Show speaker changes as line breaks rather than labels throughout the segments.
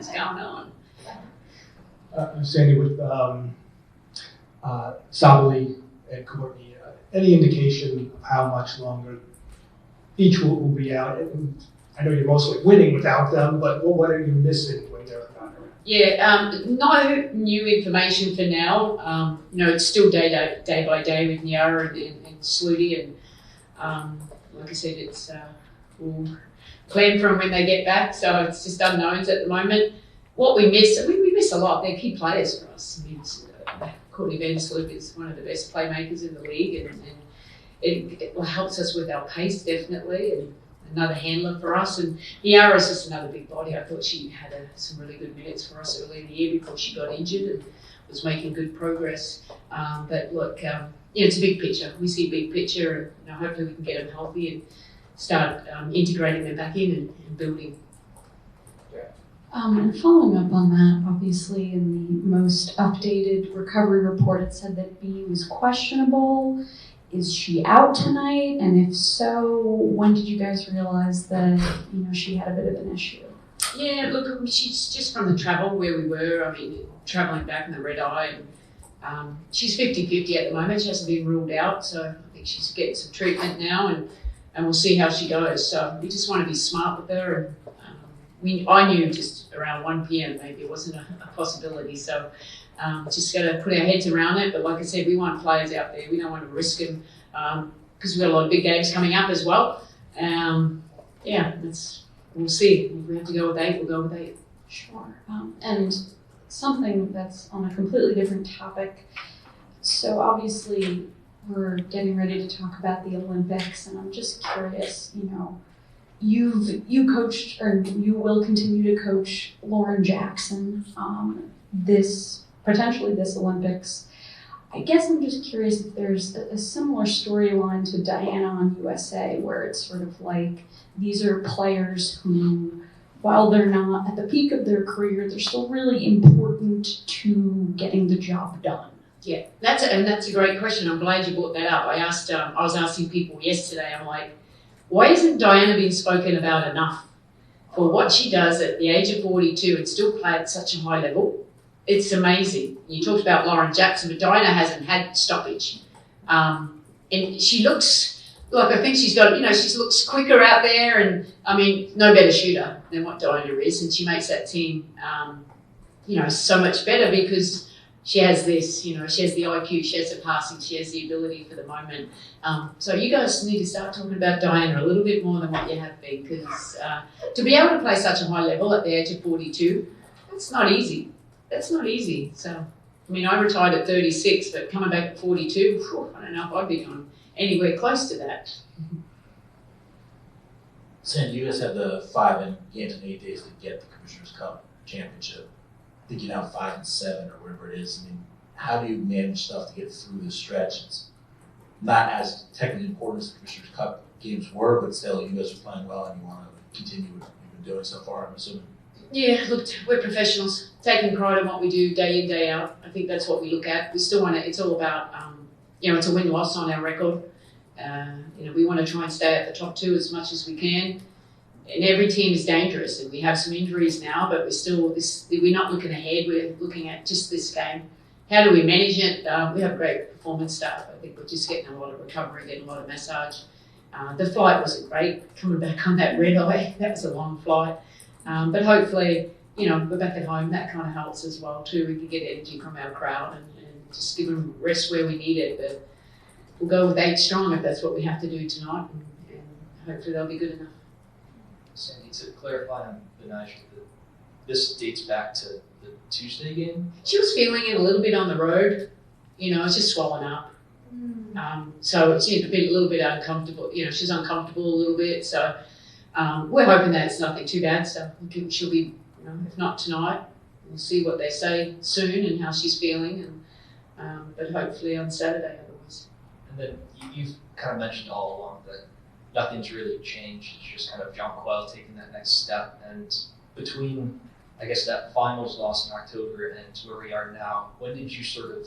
what's going on.
Sandy, with Sabali and Courtney, any indication of how much longer each will be out? And I know you're mostly winning without them, but what are you missing when they're not around?
Yeah, no new information for now. It's still day by day with Nyara and Sluty, and like I said, it's we'll plan for them when they get back. So it's just unknowns at the moment. What we miss, we miss a lot. They're key players for us. I mean, Courtney Van Sloop is one of the best playmakers in the league, and it helps us with our pace definitely, and another handler for us. And Nyara is just another big body. I thought she had some really good minutes for us early in the year before she got injured and was making good progress. But look, it's a big picture. We see a big picture, and hopefully we can get them healthy and start integrating them back in and building.
And following up on that, obviously in the most updated recovery report, it said that B was questionable. Is she out tonight? And if so, when did you guys realize that she had a bit of an issue?
Yeah, look, she's just from the travel where we were. I mean, traveling back in the red eye. And, she's 50-50 at the moment. She hasn't been ruled out, so I think she's getting some treatment now, and we'll see how she goes. So we just want to be smart with her, and I knew just around 1 p.m. maybe it wasn't a possibility. So just got to put our heads around it. But like I said, we want players out there. We don't want to risk them because we've got a lot of big games coming up as well. We'll see. If we have to go with 8, we'll go with 8.
Sure. And something that's on a completely different topic. So obviously we're getting ready to talk about the Olympics, and I'm just curious, you coached, or you will continue to coach Lauren Jackson potentially this Olympics. I guess I'm just curious if there's a similar storyline to Diana on USA, where it's sort of like these are players who, while they're not at the peak of their career, they're still really important to getting the job done.
Yeah, that's a great question. I'm glad you brought that up. I was asking people yesterday, I'm like, why isn't Diana being spoken about enough for what she does at the age of 42 and still play at such a high level? It's amazing. You talked about Lauren Jackson, but Diana hasn't had stoppage. And she looks, I think she's got, she looks quicker out there, and I mean, no better shooter than what Diana is, and she makes that team, so much better because she has this, she has the IQ, she has the passing, she has the ability for the moment. So you guys need to start talking about Diana a little bit more than what you have been, because to be able to play such a high level at the age of 42, that's not easy. That's not easy. So, I mean, I retired at 36, but coming back at 42, I don't know if I'd be going anywhere close to that.
Sandy, you guys have the 5 games in 8 days to get the Commissioner's Cup championship. I think you're now 5 and 7 or whatever it is. I mean, how do you manage stuff to get through this stretch? It's not as technically important as the Commissioner's Cup games were, but still, you guys are playing well and you want to continue what you've been doing so far, I'm assuming.
Yeah, look, we're professionals, taking pride in what we do day in, day out. I think that's what we look at. We still want to, it's all about, it's a win-loss on our record. We want to try and stay at the top 2 as much as we can. And every team is dangerous, and we have some injuries now, but we're not looking ahead. We're looking at just this game. How do we manage it? We have a great performance staff. I think we're just getting a lot of recovery, getting a lot of massage. The flight wasn't great, coming back on that red eye. That was a long flight. But hopefully, we're back at home. That kind of helps as well too. We can get energy from our crowd and just give them rest where we need it. But we'll go with 8 strong if that's what we have to do tonight, and hopefully they'll be good enough.
Sandy, to clarify on Benaj, this dates back to the Tuesday game?
She was feeling it a little bit on the road. It's just swollen up. So it's a little bit uncomfortable. She's uncomfortable a little bit. So we're hoping that it's nothing too bad. So she'll be, if not tonight, we'll see what they say soon and how she's feeling. But hopefully on Saturday otherwise.
And then you've kind of mentioned all along that nothing's really changed. It's just kind of John Coyle taking that next step. And between, I guess, that finals loss in October and where we are now, when did you sort of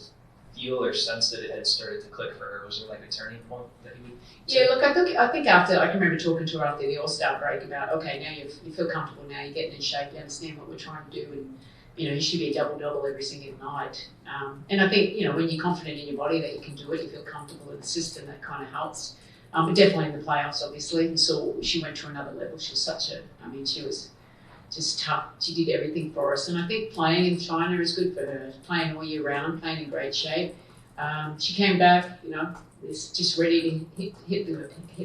feel or sense that it had started to click for her? Was there like a turning point that you would?
Yeah, look, I think after, I can remember talking to her after the All-Star break about, okay, now you feel comfortable now, you're getting in shape, you understand what we're trying to do, and, you should be a double-double every single night. And I think, when you're confident in your body that you can do it, you feel comfortable in the system, that kind of helps. But definitely in the playoffs, obviously, and so she went to another level. She was she was just tough. She did everything for us. And I think playing in China is good for her, playing all year round, playing in great shape. She came back, is just ready to hit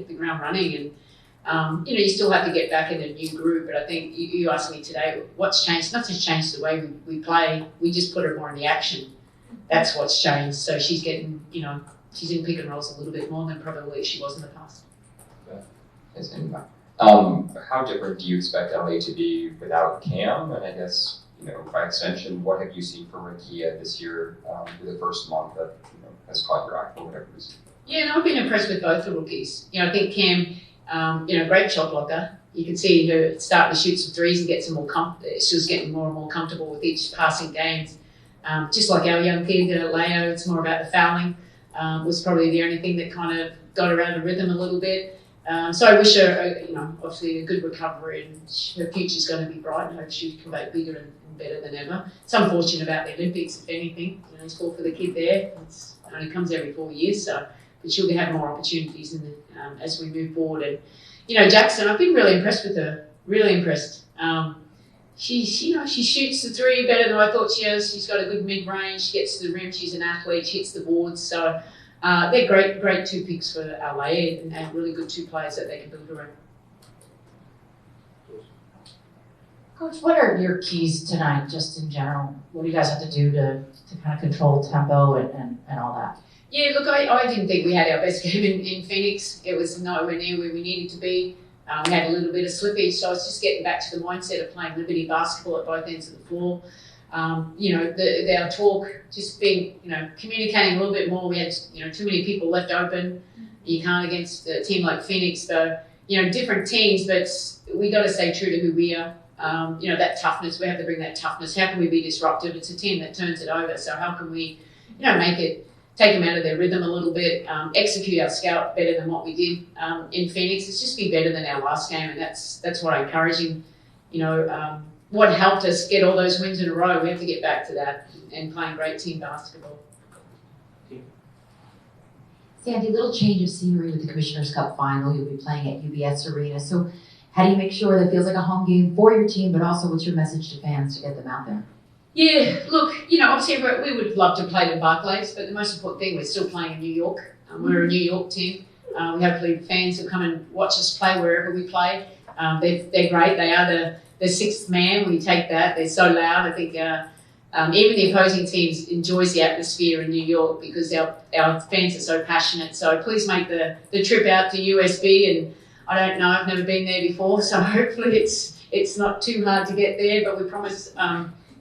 the ground running. And, you still have to get back in a new group. But I think you asked me today, what's changed? Nothing's changed the way we play. We just put her more in the action. That's what's changed. So she's getting, she's in pick and rolls a little bit more than probably she was in the past.
How different do you expect LA to be without Cam? And I guess, by extension, what have you seen from Rakia this year through the first month that has caught your eye for whatever reason?
Yeah, no, I've been impressed with both the rookies. I think Cam, great shot blocker. You can see her starting to shoot some threes and get some more she was getting more and more comfortable with each passing games. Just like our young kid, Leo, it's more about the fouling. Was probably the only thing that kind of got her out of rhythm a little bit. So I wish her, obviously a good recovery, and her future's going to be bright, and I hope she can make bigger and better than ever. It's unfortunate about the Olympics, if anything. It's all for the kid there. It only comes every 4 years, so but she'll have more opportunities as we move forward. And Jackson, I've been really impressed with her. Really impressed. She shoots the three better than I thought she is. She's got a good mid-range. She gets to the rim. She's an athlete. She hits the boards. So they're great two picks for LA, and really good two players that they can build around.
Coach, what are your keys tonight, just in general? What do you guys have to do to kind of control tempo and all that?
Yeah, look, I didn't think we had our best game in Phoenix. It was nowhere near where we needed to be. We had a little bit of slippage, so it's just getting back to the mindset of playing Liberty basketball at both ends of the floor. Our talk, just being, communicating a little bit more. We had, too many people left open. You can't against a team like Phoenix, but, different teams, but we got to stay true to who we are. That toughness, we have to bring that toughness. How can we be disruptive? It's a team that turns it over, so how can we, take them out of their rhythm a little bit, execute our scout better than what we did in Phoenix. It's just be better than our last game, and that's what I'm encouraging. What helped us get all those wins in a row, we have to get back to that and playing great team basketball.
Sandy, little change of scenery with the Commissioner's Cup final. You'll be playing at UBS Arena. So how do you make sure that it feels like a home game for your team, but also what's your message to fans to get them out there?
Yeah, look, obviously we would love to play the Barclays, but the most important thing, we're still playing in New York. We're a New York team. Hopefully fans will come and watch us play wherever we play. They're great. They are the sixth man. We take that. They're so loud. I think even the opposing teams enjoys the atmosphere in New York because our fans are so passionate. So please make the trip out to USB. And I don't know, I've never been there before, so hopefully it's not too hard to get there. But we promise.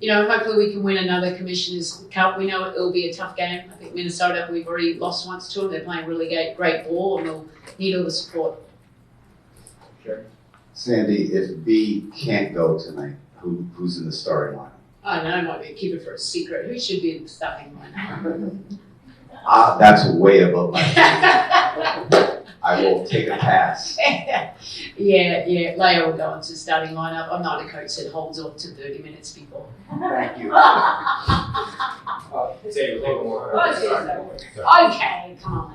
Hopefully we can win another Commissioner's Cup. We know it'll be a tough game. I think Minnesota, we've already lost once to them. They're playing really great ball, and they'll need all the support.
Sure. Sandy, if B can't go tonight, who's in the starting lineup?
I know, might be keep it for a secret. Who should be in the starting lineup?
That's way above my head. I will take a pass.
Yeah. Leo will go into the starting lineup. I'm not a coach that holds on to 30 minutes before.
Thank you.
Okay, come on.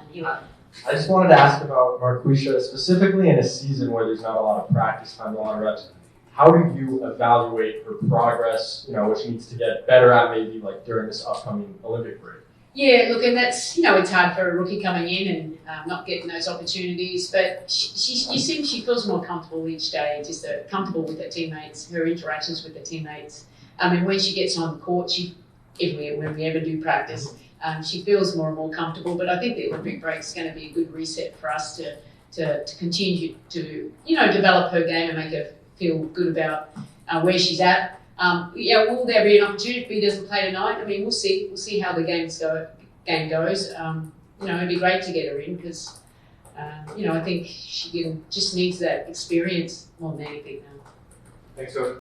I just wanted to ask about Marquisha, specifically in a season where there's not a lot of practice time, a lot of reps. How do you evaluate her progress, what she needs to get better at maybe like during this upcoming Olympic break?
Yeah, look, and that's, it's hard for a rookie coming in and not getting those opportunities, but you see she feels more comfortable each day, just comfortable with her teammates, her interactions with the teammates. And when she gets on the court, when we ever do practice, she feels more and more comfortable. But I think the Olympic break is going to be a good reset for us to continue to, develop her game and make her feel good about where she's at. Will there be an opportunity if B doesn't play tonight? I mean, we'll see. We'll see how the game goes. It'd be great to get her in because, I think she just needs that experience more than anything now.
Thanks, Coach.